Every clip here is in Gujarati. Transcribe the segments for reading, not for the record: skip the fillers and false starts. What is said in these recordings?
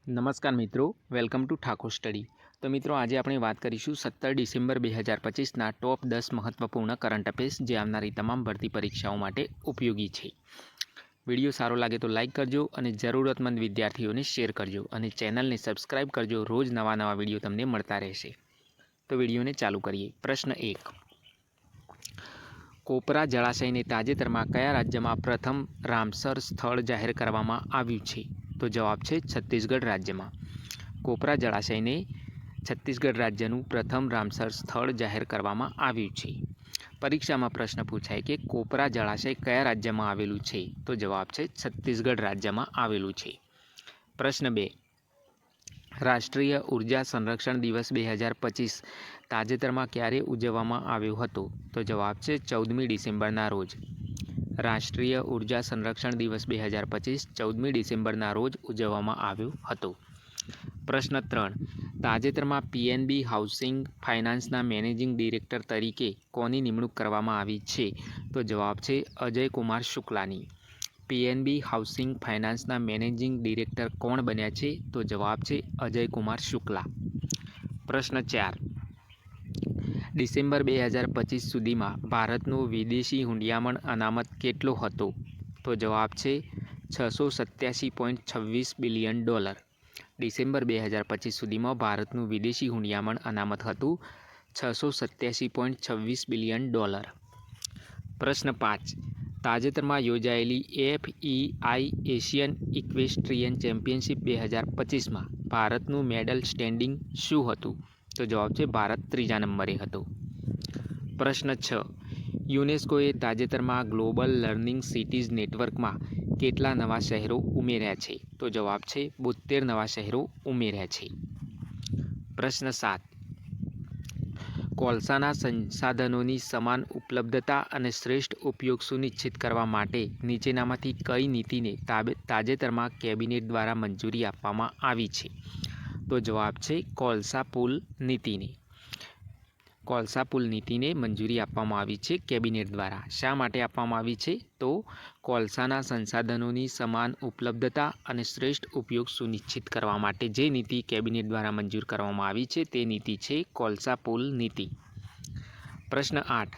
નમસ્કાર મિત્રો, વેલકમ ટુ ઠાકોર સ્ટડી. તો મિત્રો, આજે આપણે વાત કરીશું 17 ડિસેમ્બર 2025ના ટોપ 10 મહત્વપૂર્ણ કરંટ અફેર્સ જે આવનારી તમામ ભરતી પરીક્ષાઓ માટે ઉપયોગી છે. વિડીયો સારો લાગે તો લાઇક કરજો અને જરૂરતમંદ વિદ્યાર્થીઓને શેર કરજો અને ચેનલને સબસ્ક્રાઇબ કરજો. રોજ નવા વિડીયો તમને મળતા રહેશે. તો વિડીયોને ચાલુ કરીએ. પ્રશ્ન 1. કોપરા જળાશયને તાજેતરમાં કયા રાજ્યમાં પ્રથમ રામસર સ્થળ જાહેર કરવામાં આવ્યું છે? તો જવાબ છે છત્તીસગઢ રાજ્યમાં. કોપરા જળાશયને છત્તીસગઢ રાજ્યનું પ્રથમ રામસર સ્થળ જાહેર કરવામાં આવ્યું છે. પરીક્ષામાં પ્રશ્ન પૂછાય કે કોપરા જળાશય કયા રાજ્યમાં આવેલું છે? તો જવાબ છે છત્તીસગઢ રાજ્યમાં આવેલું છે. પ્રશ્ન 2. રાષ્ટ્રીય ઉર્જા સંરક્ષણ દિવસ 2025 તાજેતરમાં ક્યારે ઉજવવામાં આવ્યો હતો? તો જવાબ છે 14મી ડિસેમ્બરના રોજ. રાષ્ટ્રીય ઉર્જા સંરક્ષણ દિવસ 2025 14મી ડિસેમ્બરના રોજ ઉજવવામાં આવ્યો હતો. પ્રશ્ન 3. તાજેતરમાં પીએનબી હાઉસિંગ ફાઇનાન્સના મેનેજિંગ ડિરેક્ટર તરીકે કોની નિમણૂક કરવામાં આવી છે? તો જવાબ છે અજય કુમાર શુક્લાની. પીએનબી હાઉસિંગ ફાઇનાન્સના મેનેજિંગ ડિરેક્ટર કોણ બન્યા છે? તો જવાબ છે અજય કુમાર શુક્લા. પ્રશ્ન 4. ડિસેમ્બર 2025 સુધીમાં ભારતનું વિદેશી હુંડિયામણ અનામત કેટલો હતો? તો જવાબ છે $687.26 બિલિયન. ડિસેમ્બર 2025 સુધીમાં ભારતનું વિદેશી હુંડિયામણ અનામત હતું $687.26 બિલિયન. પ્રશ્ન 5. તાજેતરમાં યોજાયેલી FEI એશિયન ઇક્વેસ્ટ્રિયન ચેમ્પિયનશિપ 2025માં ભારતનું મેડલ સ્ટેન્ડિંગ શું હતું? તો જવાબ છે ભારત 3જા નંબરે હતો. પ્રશ્ન 6. યુનેસ્કોએ તાજેતરમાં ગ્લોબલ લર્નિંગ સિટીઝ નેટવર્કમાં કેટલા નવા શહેરો ઉમેર્યા છે? તો જવાબ છે 72 નવા શહેરો ઉમેર્યા છે. પ્રશ્ન 7. કોલસાના સંસાધનોની સમાન ઉપલબ્ધતા અને શ્રેષ્ઠ ઉપયોગ સુનિશ્ચિત કરવા માટે નીચેનામાંથી કઈ નીતિને તાજેતરમાં કેબિનેટ દ્વારા મંજૂરી આપવામાં આવી છે? તો જવાબ છે કોલસા પુલ નીતિને. કોલસા પુલ નીતિને મંજૂરી આપવામાં આવી છે કેબિનેટ દ્વારા. શા માટે આપવામાં આવી છે? તો કોલસાના સંસાધનોની સમાન ઉપલબ્ધતા અને શ્રેષ્ઠ ઉપયોગ સુનિશ્ચિત કરવા માટે જે નીતિ કેબિનેટ દ્વારા મંજૂર કરવામાં આવી છે તે નીતિ છે કોલસા પુલ નીતિ. પ્રશ્ન 8.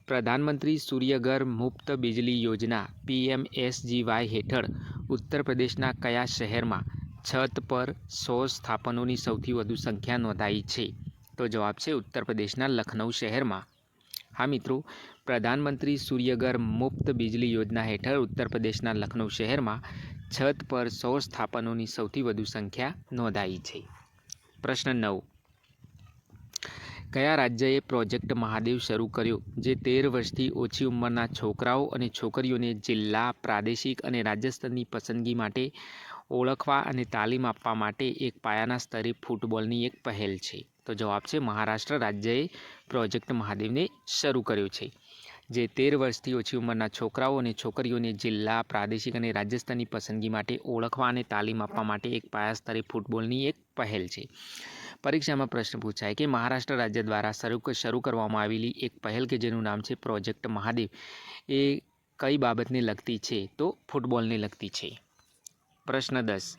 પ્રધાનમંત્રી સૂર્યઘર મુફ્ત બિજલી યોજના PMSGY હેઠળ ઉત્તર પ્રદેશના કયા શહેરમાં છત પર સૌર સ્થાપનોની સૌથી વધુ સંખ્યા નોંધાઈ છે? તો જવાબ છે ઉત્તર પ્રદેશના લખનઉ શહેરમાં. હા મિત્રો, પ્રધાનમંત્રી સૂર્યઘર મુફ્ત બિજલી યોજના હેઠળ ઉત્તર પ્રદેશના લખનઉ શહેરમાં છત પર સૌર સ્થાપનોની સૌથી વધુ સંખ્યા નોંધાઈ છે. પ્રશ્ન 9. કયા રાજ્યએ પ્રોજેક્ટ મહાદેવ શરૂ કર્યો જે 13 વર્ષથી ઓછી ઉંમરના છોકરાઓ અને છોકરીઓને જિલ્લા, પ્રાદેશિક અને રાજ્ય સ્તરની પસંદગી માટે ઓળખવા અને તાલીમ આપવા માટે એક પાયાના સ્તરે ફૂટબોલની એક પહેલ છે? તો જવાબ છે મહારાષ્ટ્ર રાજ્યએ પ્રોજેક્ટ મહાદેવને શરૂ કર્યો છે જે 13 વર્ષથી ઓછી ઉંમરના છોકરાઓ અને છોકરીઓને જિલ્લા, પ્રાદેશિક અને રાજ્ય સ્તરની પસંદગી માટે ઓળખવા અને તાલીમ આપવા માટે એક પાયા સ્તરે ફૂટબોલની એક પહેલ છે. પરીક્ષામાં પ્રશ્ન પૂછાય કે મહારાષ્ટ્ર રાજ્ય દ્વારા શરૂ કરવામાં આવેલી એક પહેલ કે જેનું નામ છે પ્રોજેક્ટ મહાદેવ એ કઈ બાબતને લગતી છે? તો ફૂટબોલને લગતી છે. પ્રશ્ન 10.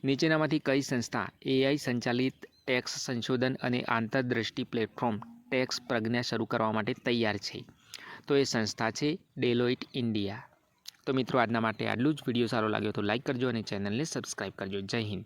નીચેનામાંથી કઈ સંસ્થા AI સંચાલિત ટેક્સ સંશોધન અને આંતરદૃષ્ટિ પ્લેટફોર્મ ટેક્સ પ્રજ્ઞા શરૂ કરવા માટે તૈયાર છે? તો એ સંસ્થા છે ડેલોઇટ ઇન્ડિયા. તો મિત્રો, આજના માટે આટલું જ. વિડીયો સારો લાગ્યો તો લાઇક કરજો અને ચેનલને સબસ્ક્રાઈબ કરજો. જય હિન્દ.